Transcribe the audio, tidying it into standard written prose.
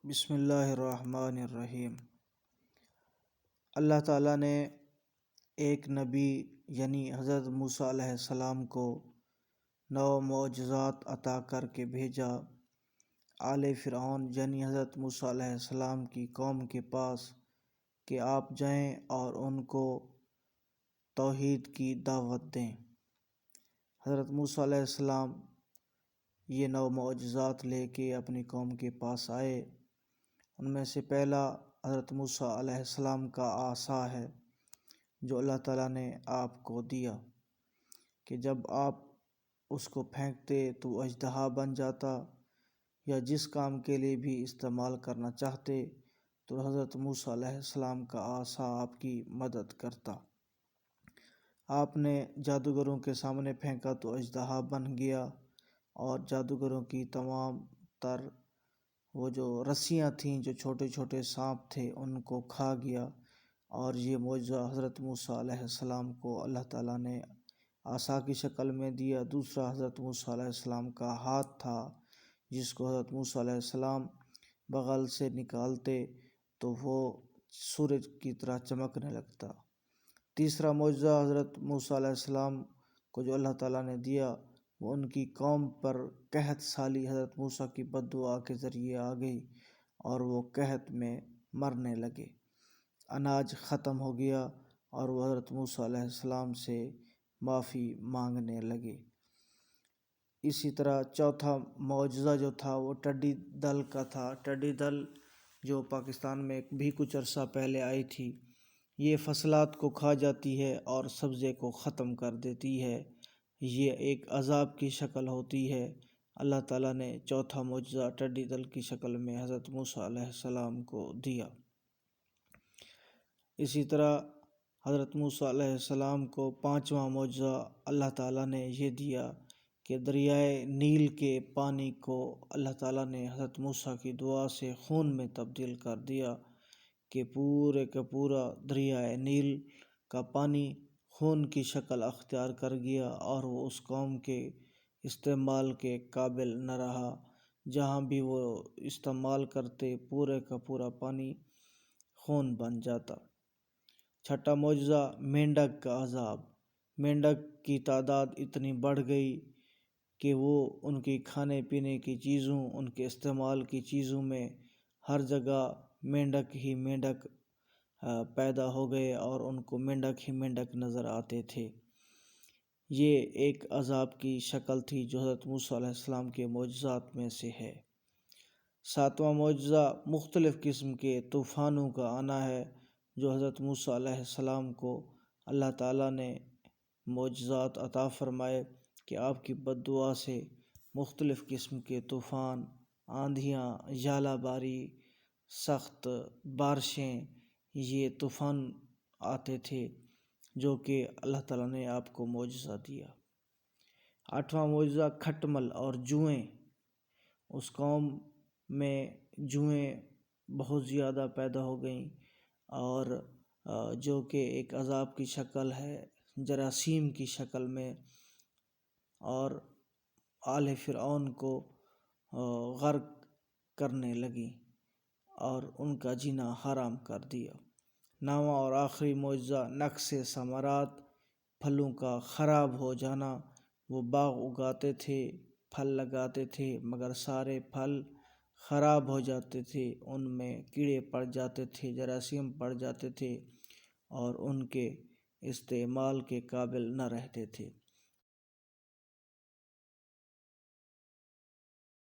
بسم اللہ الرحمن الرحیم۔ اللہ تعالیٰ نے ایک نبی یعنی حضرت موسیٰ علیہ السلام کو 9 معجزات عطا کر کے بھیجا آل فرعون یعنی حضرت موسیٰ علیہ السلام کی قوم کے پاس کہ آپ جائیں اور ان کو توحید کی دعوت دیں۔ حضرت موسیٰ علیہ السلام یہ 9 معجزات لے کے اپنی قوم کے پاس آئے۔ ان میں سے پہلا حضرت موسیٰ علیہ السلام کا عصا ہے جو اللہ تعالیٰ نے آپ کو دیا کہ جب آپ اس کو پھینکتے تو اژدہا بن جاتا، یا جس کام کے لیے بھی استعمال کرنا چاہتے تو حضرت موسیٰ علیہ السلام کا عصا آپ کی مدد کرتا۔ آپ نے جادوگروں کے سامنے پھینکا تو اژدہا بن گیا اور جادوگروں کی تمام تر وہ جو رسیاں تھیں، جو چھوٹے چھوٹے سانپ تھے، ان کو کھا گیا۔ اور یہ معجزہ حضرت موسیٰ علیہ السلام کو اللہ تعالیٰ نے عصا کی شکل میں دیا۔ دوسرا حضرت موسیٰ علیہ السلام کا ہاتھ تھا جس کو حضرت موسیٰ علیہ السلام بغل سے نکالتے تو وہ سورج کی طرح چمکنے لگتا۔ تیسرا معجزہ حضرت موسیٰ علیہ السلام کو جو اللہ تعالیٰ نے دیا وہ ان کی قوم پر قحط سالی حضرت موسیٰ کی بد دعا کے ذریعے آ گئی اور وہ قحط میں مرنے لگے، اناج ختم ہو گیا اور وہ حضرت موسیٰ علیہ السلام سے معافی مانگنے لگے۔ اسی طرح چوتھا معجزہ جو تھا وہ ٹڈی دل کا تھا۔ ٹڈی دل جو پاکستان میں بھی کچھ عرصہ پہلے آئی تھی، یہ فصلات کو کھا جاتی ہے اور سبزے کو ختم کر دیتی ہے۔ یہ ایک عذاب کی شکل ہوتی ہے۔ اللہ تعالیٰ نے چوتھا معجزہ ٹڈی دل کی شکل میں حضرت موسیٰ علیہ السلام کو دیا۔ اسی طرح حضرت موسیٰ علیہ السلام کو پانچواں معجزہ اللہ تعالیٰ نے یہ دیا کہ دریائے نیل کے پانی کو اللہ تعالیٰ نے حضرت موسیٰ کی دعا سے خون میں تبدیل کر دیا کہ پورے کا پورا دریائے نیل کا پانی خون کی شکل اختیار کر گیا اور وہ اس قوم کے استعمال کے قابل نہ رہا۔ جہاں بھی وہ استعمال کرتے پورے کا پورا پانی خون بن جاتا۔ چھٹا معجزہ مینڈک کا عذاب۔ مینڈک کی تعداد اتنی بڑھ گئی کہ وہ ان کی کھانے پینے کی چیزوں، ان کے استعمال کی چیزوں میں ہر جگہ مینڈک ہی مینڈک پیدا ہو گئے اور ان کو مینڈک ہی مینڈک نظر آتے تھے۔ یہ ایک عذاب کی شکل تھی جو حضرت موسیٰ علیہ السلام کے معجزات میں سے ہے۔ ساتواں معجزہ مختلف قسم کے طوفانوں کا آنا ہے جو حضرت موسیٰ علیہ السلام کو اللہ تعالیٰ نے معجزات عطا فرمائے کہ آپ کی بد دعا سے مختلف قسم کے طوفان، آندھیاں، ژالہ باری، سخت بارشیں، یہ طوفان آتے تھے جو کہ اللہ تعالیٰ نے آپ کو معجزہ دیا۔ آٹھواں معجزہ کھٹمل اور جوئیں۔ اس قوم میں جوئیں بہت زیادہ پیدا ہو گئیں اور جو کہ ایک عذاب کی شکل ہے، جراثیم کی شکل میں، اور آل فرعون کو غرق کرنے لگیں اور ان کا جینا حرام کر دیا۔ نواں اور آخری معجزہ نقص ثمرات، پھلوں کا خراب ہو جانا۔ وہ باغ اگاتے تھے، پھل لگاتے تھے، مگر سارے پھل خراب ہو جاتے تھے، ان میں کیڑے پڑ جاتے تھے، جراثیم پڑ جاتے تھے اور ان کے استعمال کے قابل نہ رہتے تھے۔